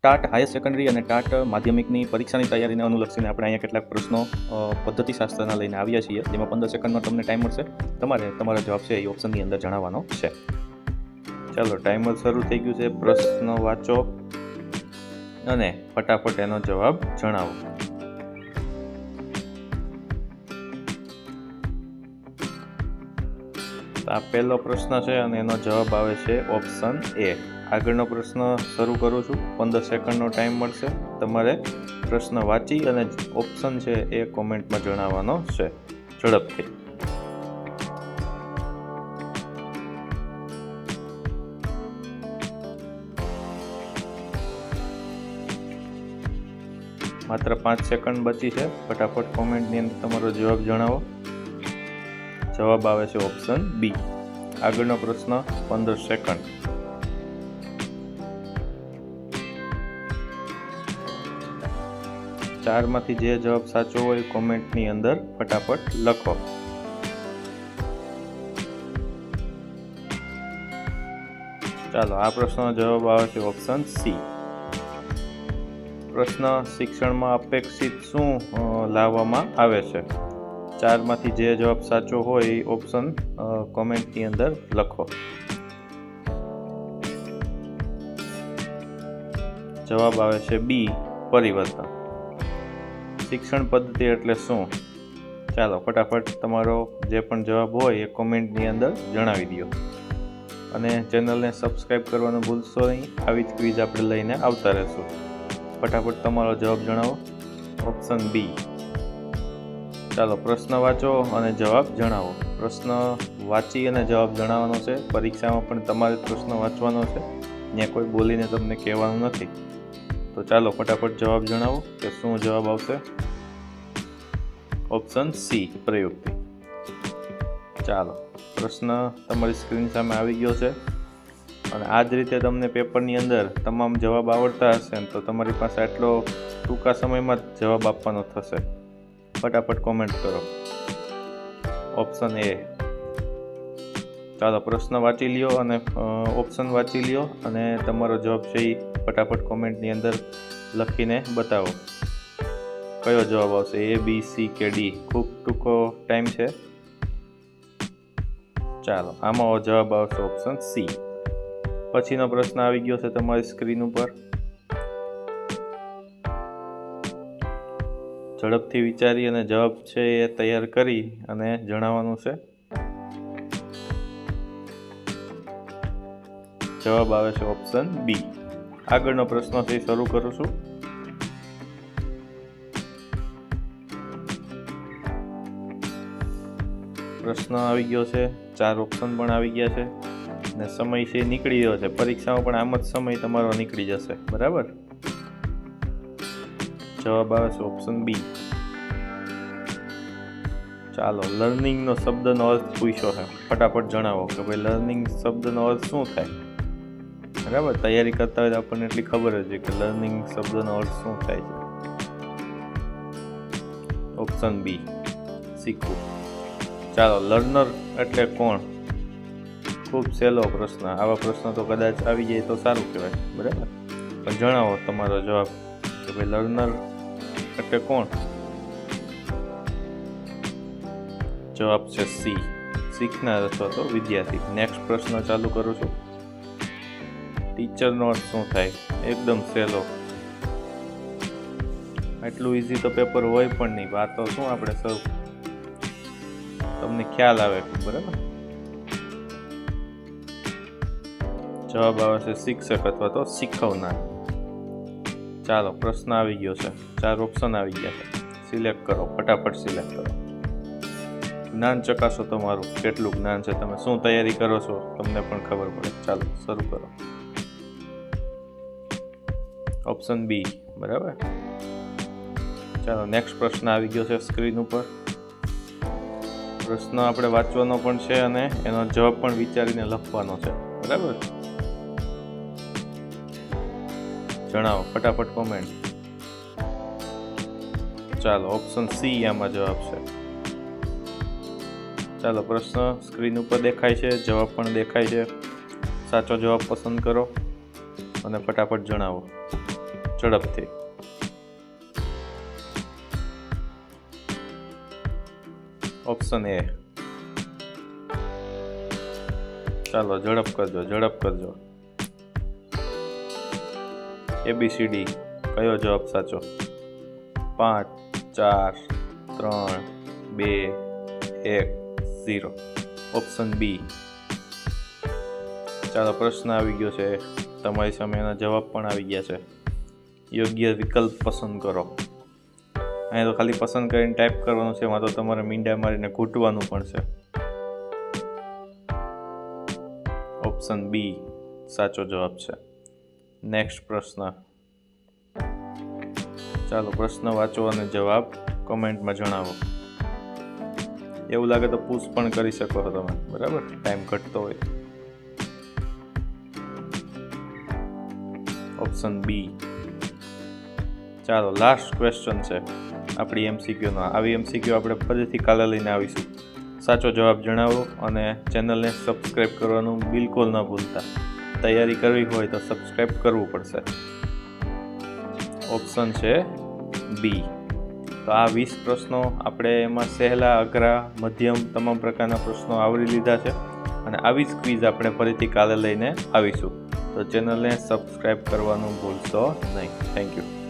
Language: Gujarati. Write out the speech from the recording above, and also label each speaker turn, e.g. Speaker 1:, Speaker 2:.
Speaker 1: ટાટ હાયર સેકન્ડરી અને ટાટ માધ્યમિકની પરીક્ષાની તૈયારીને અનુલક્ષીને આપણે અહીંયા કેટલાક પ્રશ્નો પદ્ધતિશાસ્ત્રના લઈને આવ્યા છીએ, જેમાં 15 સેકન્ડનો તમને ટાઈમ મળશે. તમારે તમારો જવાબ છે એ ઓપ્શનની અંદર જણાવવાનો છે. ચાલો, ટાઈમર શરૂ થઈ ગયું છે. પ્રશ્ન વાંચો અને ફટાફટ એનો જવાબ જણાવો. આ પહેલો પ્રશ્ન છે અને એનો જવાબ આવે છે ઓપ્શન એ. આગળનો પ્રશ્ન શરૂ કરું છું. 15 સેકન્ડનો ટાઈમ મળશે. તમારે પ્રશ્ન વાંચી અને ઓપ્શન છે એ કોમેન્ટમાં જણાવવાનો છે, ઝડપથી. માત્ર 5 સેકન્ડ બચી છે. ફટાફટ કોમેન્ટની અંદર તમારો જવાબ જણાવો. જવાબ આવે છે ઓપ્શન બી. આગળનો પ્રશ્ન 15 સેકન્ડ. ચારમાંથી જે જવાબ સાચો હોય કોમેન્ટની અંદર ફટાફટ લખો. ચાલો, આ પ્રશ્નનો જવાબ આવે છે ઓપ્શન સી. પ્રશ્ન: શિક્ષણમાં અપેક્ષિત શું લાવવામાં આવે છે? ચારમાંથી જે જવાબ સાચો હોય એ ઓપ્શન કોમેન્ટની અંદર લખો. જવાબ આવે છે બી, પરિવર્તન. શિક્ષણ પદ્ધતિ એટલે શું? ચાલો, ફટાફટ તમારો જે પણ જવાબ હોય એ કોમેન્ટની અંદર જણાવી દો. અને ચેનલને સબસ્ક્રાઈબ કરવાનું ભૂલશો નહીં. આવી જ ક્વિઝ આપણે લઈને આવતા રહેશું. ફટાફટ તમારો જવાબ જણાવો. Option B. ચાલો, પ્રશ્ન વાંચો અને જવાબ જણાવો. પ્રશ્ન વાંચી અને જવાબ જણાવવાનો છે. પરીક્ષામાં પણ તમારે પ્રશ્ન વાંચવાનો છે. ત્યાં કોઈ બોલીને તમને કહેવાનું નથી. તો ચાલો, ફટાફટ જવાબ જણાવો કે શું જવાબ આવશે. ઓપ્શન સી, પ્રયુક્તિ. ચાલો, પ્રશ્ન તમારી સ્ક્રીન સામે આવી ગયો છે. અને આ જ રીતે તમને પેપરની અંદર તમામ જવાબ આવડતા હશે ને તો તમારી પાસે આટલો ટૂંકા સમયમાં જ જવાબ આપવાનો થશે. ફટાફટ કોમેન્ટ કરો. Option A. ચાલો, પ્રશ્ન વાંચી લ્યો અને ઓપ્શન વાંચી લ્યો અને તમારો જવાબ છે એ ફટાફટ કોમેન્ટની અંદર લખીને બતાવો. કયો જવાબ આવશે? એ, બી, સી કે ડી? ખૂબ ટૂંકો ટાઈમ છે. ચાલો, આમાં જવાબ આવશે ઓપ્શન સી. પછીનો પ્રશ્ન આવી ગયો છે તમારી સ્ક્રીન ઉપર. ઝડપથી વિચારી અને જવાબ છે એ તૈયાર કરી અને જણાવવાનું છે. જવાબ આવે છે ઓપ્શન બી. આગળનો પ્રશ્ન છે શરૂ કરું છું. પ્રશ્ન આવી ગયો છે. 4 ઓપ્શન પણ આવી ગયા છે અને સમય છે નીકળી ગયો છે. પરીક્ષામાં પણ આમ જ સમય તમારો નીકળી જશે, બરાબર? જવાબ આવે છે ઓપ્શન બી. ચાલો, લર્નિંગનો શબ્દનો અર્થ પૂછ્યો છે. ફટાફટ જણાવો કે ભાઈ લર્નિંગ શબ્દનો અર્થ શું થાય. બરાબર, તૈયારી કરતા હોય તો આપણને એટલી ખબર જ છે કે લર્નિંગ શબ્દનો અર્થ શું થાય છે. ઓપ્શન બી, શીખવું. ચાલો, લર્નર એટલે કોણ? ખૂબ સહેલો પ્રશ્ન. આવા પ્રશ્નો તો કદાચ આવી જાય તો સારું કહેવાય, બરાબર? પણ જણાવો તમારો જવાબ કે ભાઈ લર્નર એટલે કોણ? જવાબ છે સી, શીખનાર અથવા તો વિદ્યાર્થી. નેક્સ્ટ પ્રશ્ન ચાલુ કરું છું. ટીચરનો અર્થ શું થાય? એકદમ સહેલો. આટલું ઇઝી તો પેપર હોય પણ નહીં. આ તો શું આપણે સૌ તમને ખ્યાલ આવે, બરાબર? જવાબ આવે છે શિક્ષક અથવા તો શીખવનાર. ચાલો, પ્રશ્ન આવી ગયો છે. 4 ઓપ્શન આવી ગયા છે. સિલેક્ટ કરો, ફટાફટ સિલેક્ટ કરો. જ્ઞાન ચકાસો તમારું, કેટલું જ્ઞાન છે, તમે શું તૈયારી કરો છો તમને પણ ખબર પડે. ચાલો, શરૂ કરો. ઓપ્શન બી, બરાબર. ચાલો, નેક્સ્ટ પ્રશ્ન આવી ગયો છે સ્ક્રીન ઉપર. પ્રશ્ન આપણે વાંચવાનો પણ છે અને એનો જવાબ પણ વિચારીને લખવાનો છે, બરાબર? જણાવો, ફટાફટ કોમેન્ટ. ચાલો, ઓપ્શન સી આમાં જવાબ છે. ચાલો, પ્રશ્ન સ્ક્રીન ઉપર દેખાય છે, જવાબ પણ દેખાય છે. સાચો જવાબ પસંદ કરો અને ફટાફટ જણાવો. ઝડપથી. Option A. ચાલો ઝડપ કરજો. ABCD કયો જવાબ સાચો? 5 4 3 2 1 0. Option B. ચાલો પ્રશ્ન આવી ગયો છે તમારી સામે, એના જવાબ પણ આવી ગયા છે. યોગ્ય વિકલ્પ પસંદ કરો. અહીંયા તો ખાલી પસંદ કરીને ટાઈપ કરવાનું છે, એમાં તો તમારે મીંડા મારીને ઘૂંટવાનું પણ છે. ઓપ્શન બી સાચો જવાબ છે. નેક્સ્ટ પ્રશ્ન. ચાલો પ્રશ્ન વાંચો અને જવાબ કોમેન્ટમાં જણાવો. એવું લાગે તો પુશ પણ કરી શકો છો તમે, બરાબર, ટાઈમ ઘટતો હોય. Option B. ચાલો લાસ્ટ ક્વેશ્ચન છે આપણી MCQનો. આવી MCQ આપણે ફરીથી કાલે લઈને આવીશું. સાચો જવાબ જણાવો અને ચેનલને સબસ્ક્રાઈબ કરવાનું બિલકુલ ન ભૂલતા. તૈયારી કરવી હોય તો સબસ્ક્રાઈબ કરવું પડશે. ઓપ્શન છે બી. તો આ 20 પ્રશ્નો આપણે એમાં સહેલા, અઘરા, મધ્યમ તમામ પ્રકારના પ્રશ્નો આવરી લીધા છે અને આવી જ ક્વિઝ આપણે ફરીથી કાલે લઈને આવીશું. તો ચેનલને સબસ્ક્રાઈબ કરવાનું ભૂલશો નહીં. Thank you.